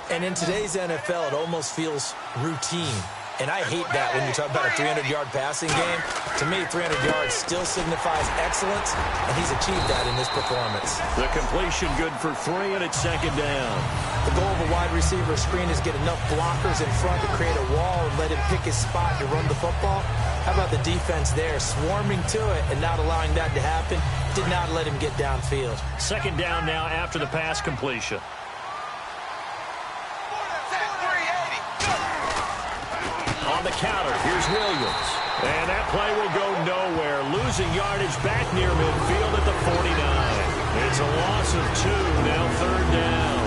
Speaker 3: And in today's NFL, it almost feels routine. And I hate that when you talk about a 300-yard passing game. To me, 300 yards still signifies excellence, and he's achieved that in this performance.
Speaker 2: The completion good for 3, and it's second down.
Speaker 3: The goal of a wide receiver screen is get enough blockers in front to create a wall and let him pick his spot to run the football. How about the defense there, swarming to it and not allowing that to happen? Did not let him get downfield.
Speaker 2: Second down now after the pass completion. On the counter, here's Williams. And that play will go nowhere. Losing yardage back near midfield at the 49. It's a loss of 2, now third down.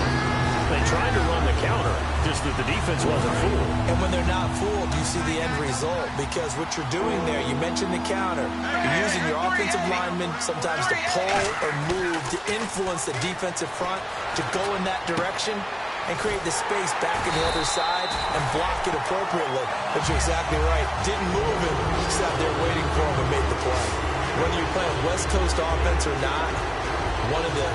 Speaker 2: They tried to run the counter, just that the defense wasn't fooled.
Speaker 3: And when they're not fooled, you see the end result. Because what you're doing there, you mentioned the counter. You're using your offensive linemen sometimes to pull or move, to influence the defensive front, to go in that direction and create the space back in the other side and block it appropriately. But you're exactly right. Didn't move him. Sat there waiting for him and made the play. Whether you're playing West Coast offense or not, one of the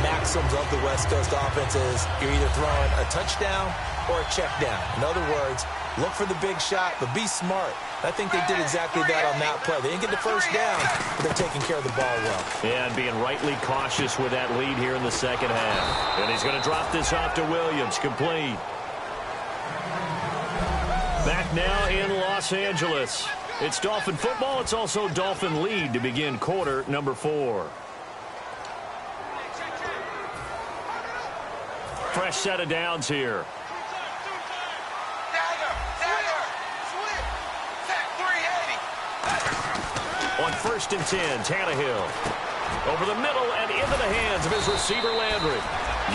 Speaker 3: maxims of the West Coast offense is you're either throwing a touchdown or a check down. In other words, look for the big shot, but be smart. I think they did exactly that on that play. They didn't get the first down, but they're taking care of the ball well.
Speaker 2: Yeah, and being rightly cautious with that lead here in the second half. And he's going to drop this off to Williams, complete. Back now in Los Angeles. It's Dolphin football. It's also Dolphin lead to begin quarter number 4. Fresh set of downs here. On first and 10, Tannehill. Over the middle and into the hands of his receiver, Landry.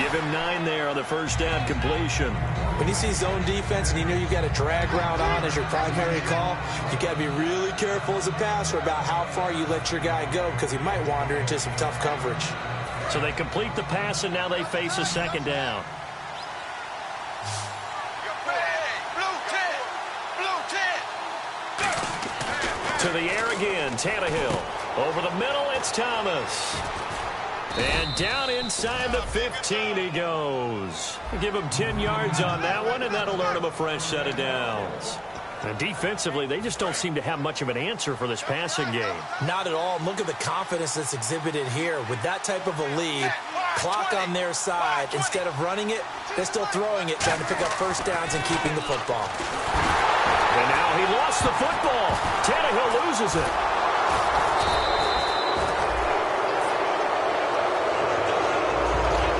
Speaker 2: Give him 9 there on the first down completion.
Speaker 3: When you see zone defense and you know you've got a drag route on as your primary call, you got to be really careful as a passer about how far you let your guy go because he might wander into some tough coverage.
Speaker 2: So they complete the pass, and now they face a second down. To the air again, Tannehill. Over the middle, it's Thomas. And down inside the 15 he goes. Give him 10 yards on that one, and that'll earn him a fresh set of downs. And defensively, they just don't seem to have much of an answer for this passing game.
Speaker 3: Not at all. Look at the confidence that's exhibited here. With that type of a lead, clock on their side, instead of running it, they're still throwing it, trying to pick up first downs and keeping the football.
Speaker 2: And now he lost the football. Tannehill loses it.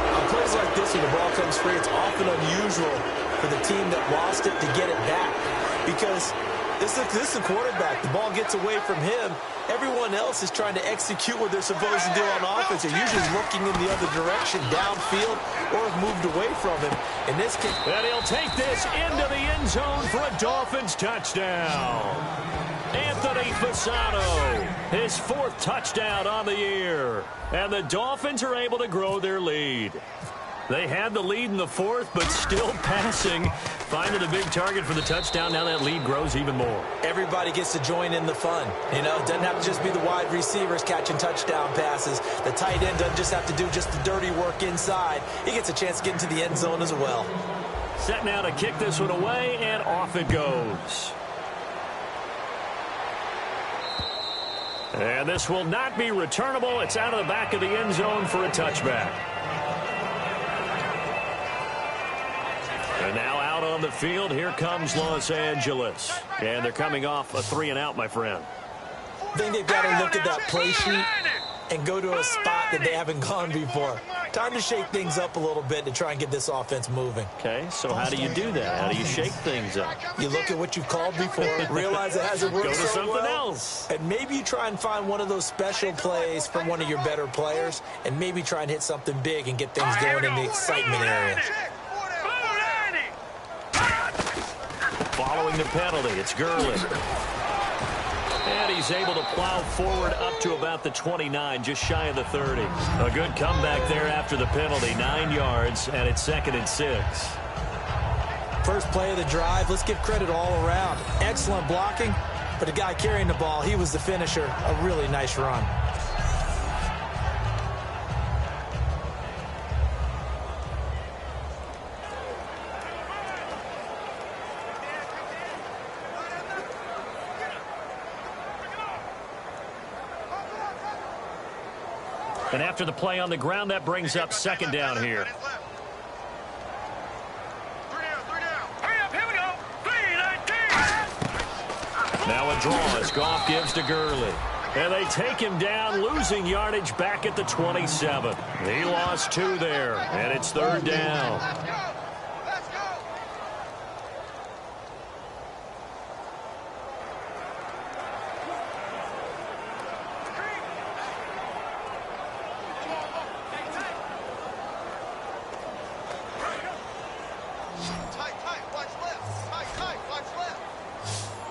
Speaker 3: On plays like this, when the ball comes free, it's often unusual for the team that lost it to get it back. Because this is the quarterback. The ball gets away from him. Everyone else is trying to execute what they're supposed to do on offense. They're usually looking in the other direction, downfield, or have moved away from him. In this case,
Speaker 2: and he'll take this into the end zone for a Dolphins touchdown. Anthony Fasano, his 4th touchdown on the year. And the Dolphins are able to grow their lead. They had the lead in the 4th, but still passing. Finding a big target for the touchdown. Now that lead grows even more.
Speaker 3: Everybody gets to join in the fun. You know, it doesn't have to just be the wide receivers catching touchdown passes. The tight end doesn't just have to do just the dirty work inside. He gets a chance to get into the end zone as well.
Speaker 2: Set now to kick this one away, and off it goes. And this will not be returnable. It's out of the back of the end zone for a touchback. And now out on the field, here comes Los Angeles. And they're coming off a 3-and-out, my friend.
Speaker 3: I think they've got to look at that play sheet and go to a spot that they haven't gone before. Time to shake things up a little bit to try and get this offense moving.
Speaker 2: Okay, so how do you do that? How do you shake things up?
Speaker 3: You look at what you've called before, realize it hasn't worked
Speaker 2: Go to
Speaker 3: so
Speaker 2: something
Speaker 3: well,
Speaker 2: else.
Speaker 3: and maybe you try and find one of those special plays from one of your better players, and maybe try and hit something big and get things going in the excitement area.
Speaker 2: Following the penalty, it's Gurley. And he's able to plow forward up to about the 29, just shy of the 30. A good comeback there after the penalty, 9 yards, and it's 2nd and 6.
Speaker 3: First play of the drive, let's give credit all around. Excellent blocking, but the guy carrying the ball, he was the finisher. A really nice run.
Speaker 2: And after the play on the ground, that brings up 2nd down here. Now a draw as Goff gives to Gurley. And they take him down, losing yardage back at the 27. He lost 2 there, and it's 3rd down.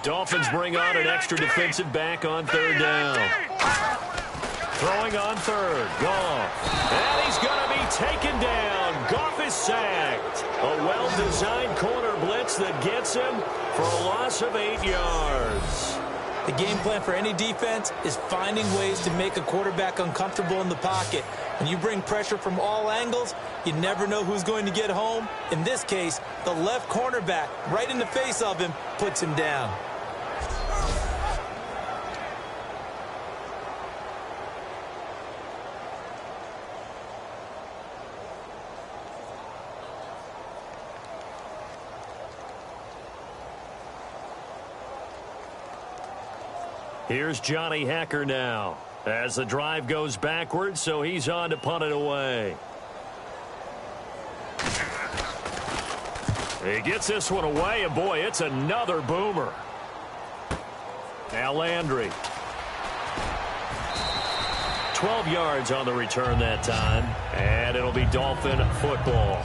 Speaker 2: Dolphins bring on an extra defensive back on 3rd down. Throwing on 3rd, Goff. And he's going to be taken down. Goff is sacked. A well-designed corner blitz that gets him for a loss of 8 yards.
Speaker 3: The game plan for any defense is finding ways to make a quarterback uncomfortable in the pocket. When you bring pressure from all angles, you never know who's going to get home. In this case, the left cornerback, right in the face of him, puts him down.
Speaker 2: Here's Johnny Hacker now as the drive goes backwards, so he's on to punt it away. He gets this one away, and boy, it's another boomer. Now Landry. 12 yards on the return that time, and it'll be Dolphin football.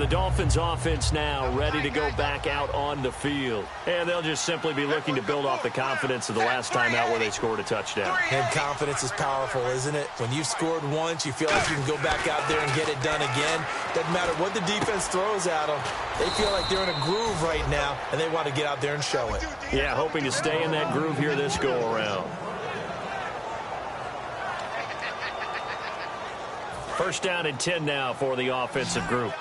Speaker 2: Dolphins offense now ready to go back out on the field. And they'll just simply be looking to build off the confidence of the last time out where they scored a touchdown.
Speaker 3: And confidence is powerful, isn't it? When you've scored once, you feel like you can go back out there and get it done again. Doesn't matter what the defense throws at them. They feel like they're in a groove right now, and they want to get out there and show it.
Speaker 2: Yeah, hoping to stay in that groove here this go-around. First down and 10 now for the offensive group.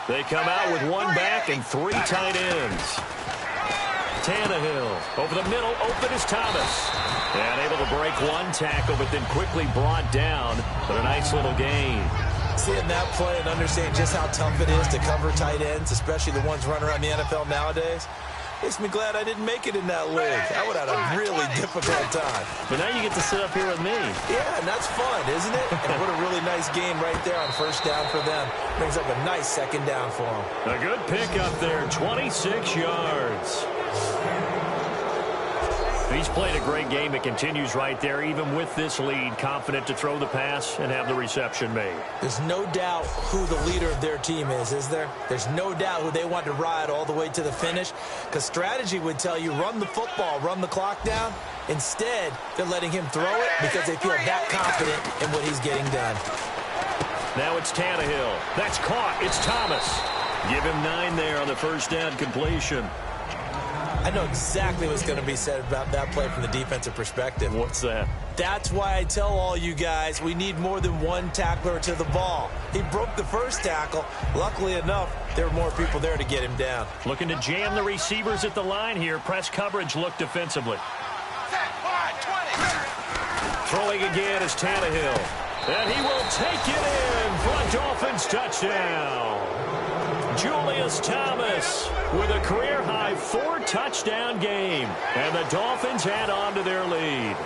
Speaker 2: They come out with one back and three tight ends. Tannehill over the middle, open is Thomas. And able to break one tackle, but then quickly brought down. But a nice little gain.
Speaker 3: Seeing that play and understanding just how tough it is to cover tight ends, especially the ones running around the NFL nowadays, makes me glad I didn't make it in that league. I would have had a really difficult time.
Speaker 2: But now you get to sit up here with me.
Speaker 3: Yeah, and that's fun, isn't it? And what a really nice game right there on first down for them. Brings up a nice second down for them.
Speaker 2: A good pickup there, 26 yards. He's played a great game. It continues right there, even with this lead, confident to throw the pass and have the reception made.
Speaker 3: There's no doubt who the leader of their team is there? There's no doubt who they want to ride all the way to the finish, because strategy would tell you run the football, run the clock down. Instead, they're letting him throw it because they feel that confident in what he's getting done.
Speaker 2: Now it's Tannehill. That's caught. It's Thomas. Give him 9 there on the first down completion.
Speaker 3: I know exactly what's going to be said about that play from the defensive perspective.
Speaker 2: What's that?
Speaker 3: That's why I tell all you guys we need more than one tackler to the ball. He broke the first tackle. Luckily enough, there were more people there to get him down.
Speaker 2: Looking to jam the receivers at the line here. Press coverage look defensively. Throwing again is Tannehill. And he will take it in for a Dolphins touchdown. Julius Thomas with a career-high 4-touchdown game. And the Dolphins add on to their lead.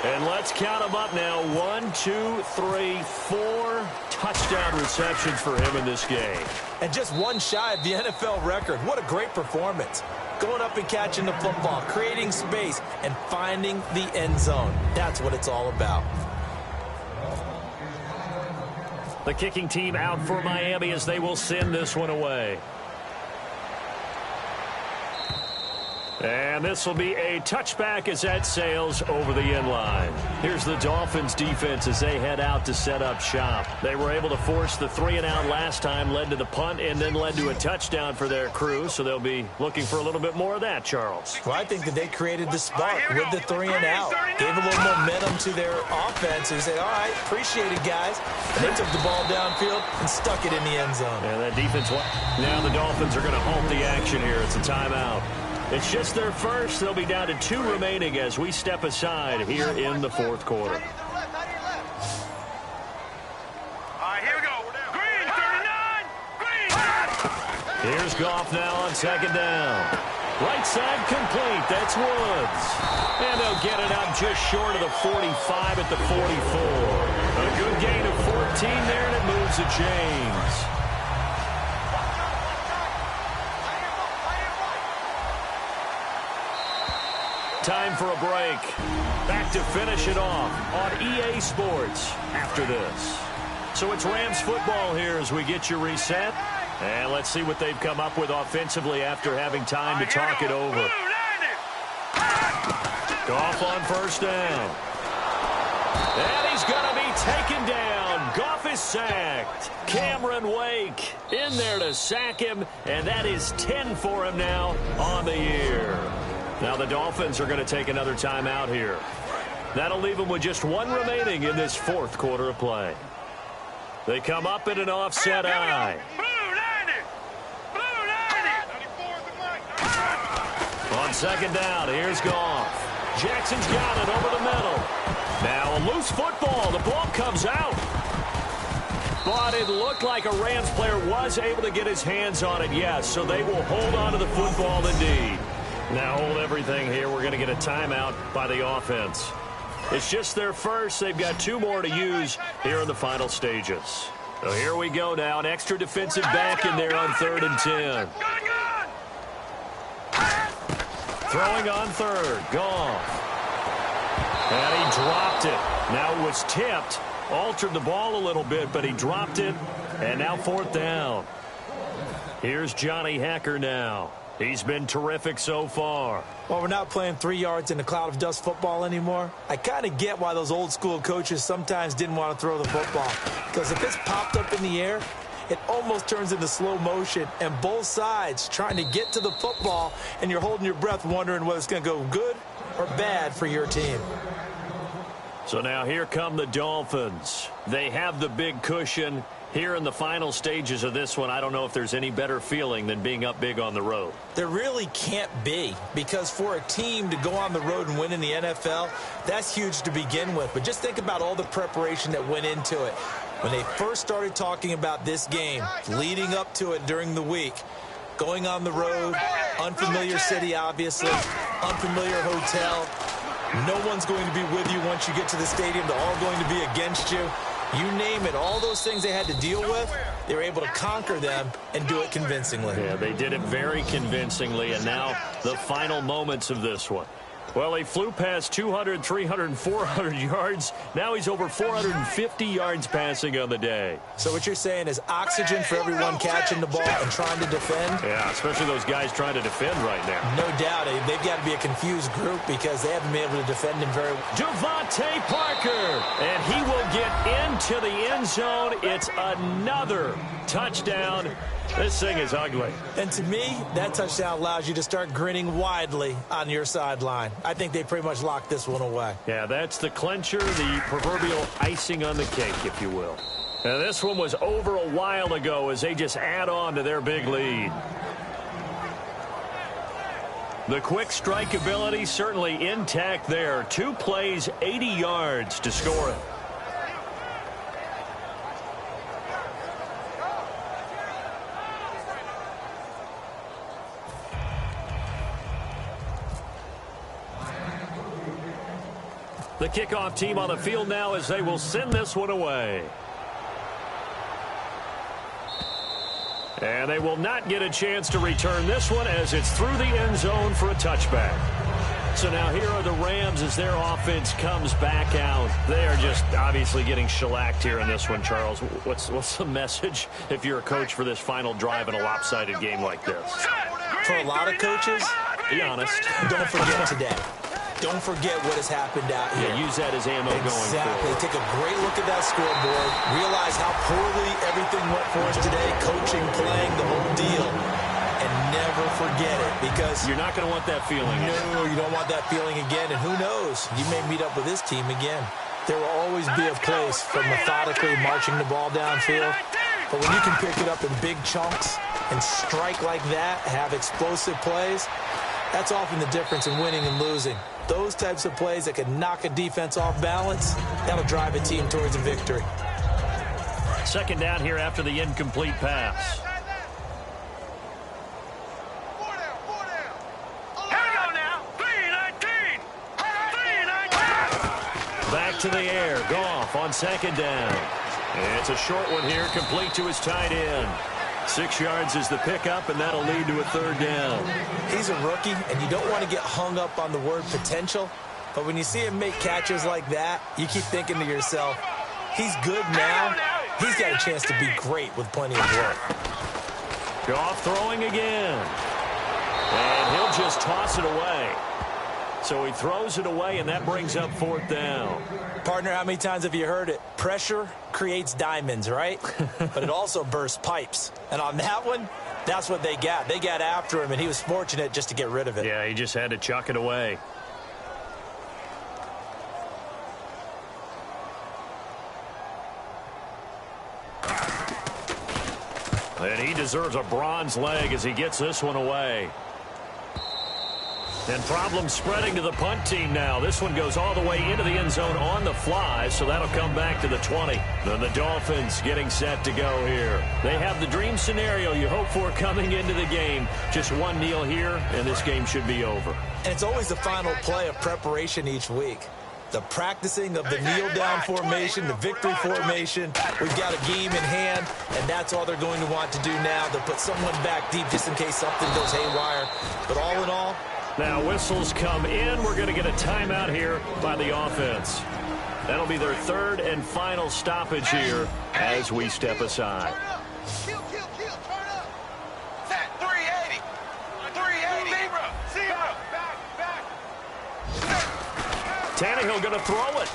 Speaker 2: And let's count them up now. 1, 2, 3, 4 touchdown receptions for him in this game.
Speaker 3: And just one shy of the NFL record. What a great performance. Going up and catching the football, creating space, and finding the end zone. That's what it's all about.
Speaker 2: The kicking team out for Miami as they will send this one away. And this will be a touchback as that sails over the end line. Here's the Dolphins defense as they head out to set up shop. They were able to force the 3-and-out last time, led to the punt, and then led to a touchdown for their crew. So they'll be looking for a little bit more of that, Charles.
Speaker 3: Well, I think that they created the spark with the 3-and-out. Gave a little momentum to their offense. They said, all right, appreciate it, guys. And they took the ball downfield and stuck it in the end zone.
Speaker 2: And that defense, now the Dolphins are going to halt the action here. It's a timeout. It's just their first. They'll be down to 2 remaining as we step aside here in the fourth quarter.
Speaker 5: All right, here we go. Green, 39. Green.
Speaker 2: Here's Goff now on second down. Right side complete. That's Woods. And they'll get it up just short of the 45 at the 44. A good gain of 14 there, and it moves to James. Time for a break. Back to finish it off on EA Sports after this. So it's Rams football here as we get you reset. And let's see what they've come up with offensively after having time to talk it over. Goff on first down. And he's going to be taken down. Goff is sacked. Cameron Wake in there to sack him. And that is 10 for him now on the year. Now the Dolphins are going to take another timeout here. That'll leave them with just 1 remaining in this fourth quarter of play. They come up in an offset eye. On second down, here's Goff. Jackson's got it over the middle. Now a loose football. The ball comes out. But it looked like a Rams player was able to get his hands on it, yes. So they will hold on to the football indeed. Now hold everything here. We're going to get a timeout by the offense. It's just their first. They've got 2 more to use here in the final stages. So here we go now. An extra defensive back in there on 3rd and 10. Throwing on 3rd. Goff. And he dropped it. Now it was tipped. Altered the ball a little bit, but he dropped it. And now 4th down. Here's Johnny Hacker now. He's been terrific so far.
Speaker 3: Well, we're not playing 3 yards in a cloud of dust football anymore. I kind of get why those old school coaches sometimes didn't want to throw the football. Because if it's popped up in the air, it almost turns into slow motion, and both sides trying to get to the football, and you're holding your breath wondering whether it's going to go good or bad for your team.
Speaker 2: So now here come the Dolphins. They have the big cushion. Here in the final stages of this one, I don't know if there's any better feeling than being up big on the road.
Speaker 3: There really can't be, because for a team to go on the road and win in the NFL, that's huge to begin with. But just think about all the preparation that went into it. When they first started talking about this game, leading up to it during the week, going on the road, unfamiliar city, obviously, unfamiliar hotel. No one's going to be with you once you get to the stadium. They're all going to be against you. You name it, all those things they had to deal with, they were able to conquer them and do it convincingly.
Speaker 2: Yeah, they did it very convincingly, and now the final moments of this one. Well, he flew past 200, 300, 400 yards. Now he's over 450 yards passing on the day.
Speaker 3: So what you're saying is oxygen for everyone catching the ball and trying to defend?
Speaker 2: Yeah, especially those guys trying to defend right now.
Speaker 3: No doubt. They've got to be a confused group because they haven't been able to defend him very well.
Speaker 2: Devontae Parker, and he will get into the end zone. It's another touchdown. This thing is ugly.
Speaker 3: And to me, that touchdown allows you to start grinning widely on your sideline. I think they pretty much locked this one away.
Speaker 2: Yeah, that's the clincher, the proverbial icing on the cake, if you will. Now, this one was over a while ago as they just add on to their big lead. The quick strike ability certainly intact there. 2 plays, 80 yards to score it. The kickoff team on the field now as they will send this one away. And they will not get a chance to return this one as it's through the end zone for a touchback. So now here are the Rams as their offense comes back out. They are just obviously getting shellacked here in this one, Charles. What's the message if you're a coach for this final drive in a lopsided game like this?
Speaker 3: For a lot of coaches,
Speaker 2: be honest.
Speaker 3: Don't forget today. Don't forget what has happened out here.
Speaker 2: Yeah, use that as ammo going forward.
Speaker 3: Exactly. Take a great look at that scoreboard. Realize how poorly everything went for us today. Coaching, playing, the whole deal. And never forget it, because
Speaker 2: you're not going to want that feeling.
Speaker 3: No, you don't want that feeling again. And who knows? You may meet up with this team again. There will always be a place for methodically marching the ball downfield. But when you can pick it up in big chunks and strike like that, have explosive plays, that's often the difference in winning and losing. Those types of plays that can knock a defense off balance, that'll drive a team towards a victory.
Speaker 2: 2nd down here after the incomplete pass. Back to the air. Goff on 2nd down. And it's a short one here, complete to his tight end. 6 yards is the pickup, and that'll lead to a 3rd down.
Speaker 3: He's a rookie, and you don't want to get hung up on the word potential. But when you see him make catches like that, you keep thinking to yourself, he's good now. He's got a chance to be great with plenty of work.
Speaker 2: Goff throwing again. And he'll just toss it away. So he throws it away, and that brings up 4th down.
Speaker 3: Partner, how many times have you heard it? Pressure creates diamonds, right? But it also bursts pipes. And on that one, that's what they got. They got after him, and he was fortunate just to get rid of it.
Speaker 2: Yeah, he just had to chuck it away. And he deserves a bronze leg as he gets this one away. And problems spreading to the punt team now. This one goes all the way into the end zone on the fly, so that'll come back to the 20. Then the Dolphins getting set to go here. They have the dream scenario you hope for coming into the game. Just one kneel here, and this game should be over.
Speaker 3: And it's always the final play of preparation each week. The practicing of the kneel-down formation, the victory formation. We've got a game in hand, and that's all they're going to want to do now. They'll put someone back deep just in case something goes haywire. But all in all,
Speaker 2: now whistles come in. We're going to get a timeout here by the offense. That'll be their third and final stoppage here as we step aside.
Speaker 5: Kill, turn up. Set 380. 380. Zero. Back.
Speaker 2: Tannehill going to throw it.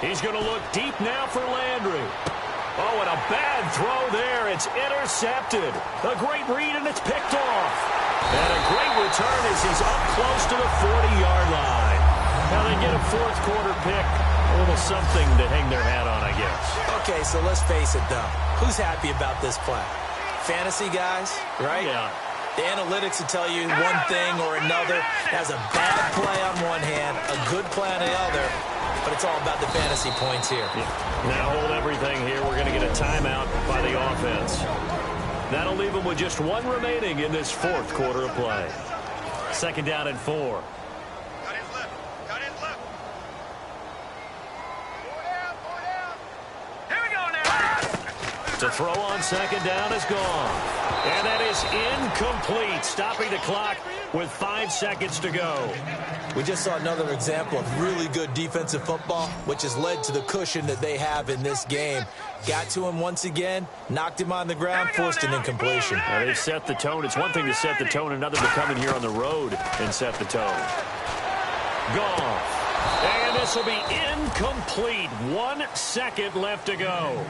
Speaker 2: He's going to look deep now for Landry. Oh, and a bad throw there. It's intercepted. A great read, and it's picked off. And a great return as he's up close to the 40-yard line. Now they get a fourth quarter pick. A little something to hang their hat on, I guess.
Speaker 3: Okay, so let's face it, though. Who's happy about this play? Fantasy guys, right?
Speaker 2: Yeah.
Speaker 3: The analytics will tell you one thing or another. Has a bad play on one hand, a good play on the other, but it's all about the fantasy points here.
Speaker 2: Yeah. Now hold everything here. We're going to get a timeout by the offense. That'll leave them with just one remaining in this fourth quarter of play. Second down and 4.
Speaker 5: Got his left. Four down. Here we go now.
Speaker 2: To throw on second down is gone. And that is incomplete, stopping the clock with 5 seconds to go.
Speaker 3: We just saw another example of really good defensive football, which has led to the cushion that they have in this game. Got to him once again, knocked him on the ground, forced an incompletion.
Speaker 2: Now they've set the tone. It's one thing to set the tone, another to come in here on the road and set the tone. Gone. And this will be incomplete. 1 second left to go.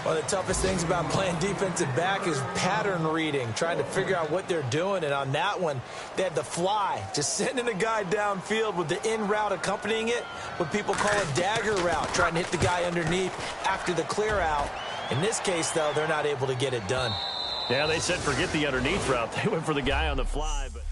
Speaker 3: One of the toughest things about playing defensive back is pattern reading, trying to figure out what they're doing. And on that one, they had the fly, just sending a guy downfield with the in route accompanying it, what people call a dagger route, trying to hit the guy underneath after the clear out. In this case, though, they're not able to get it done.
Speaker 2: Yeah, they said forget the underneath route. They went for the guy on the fly. But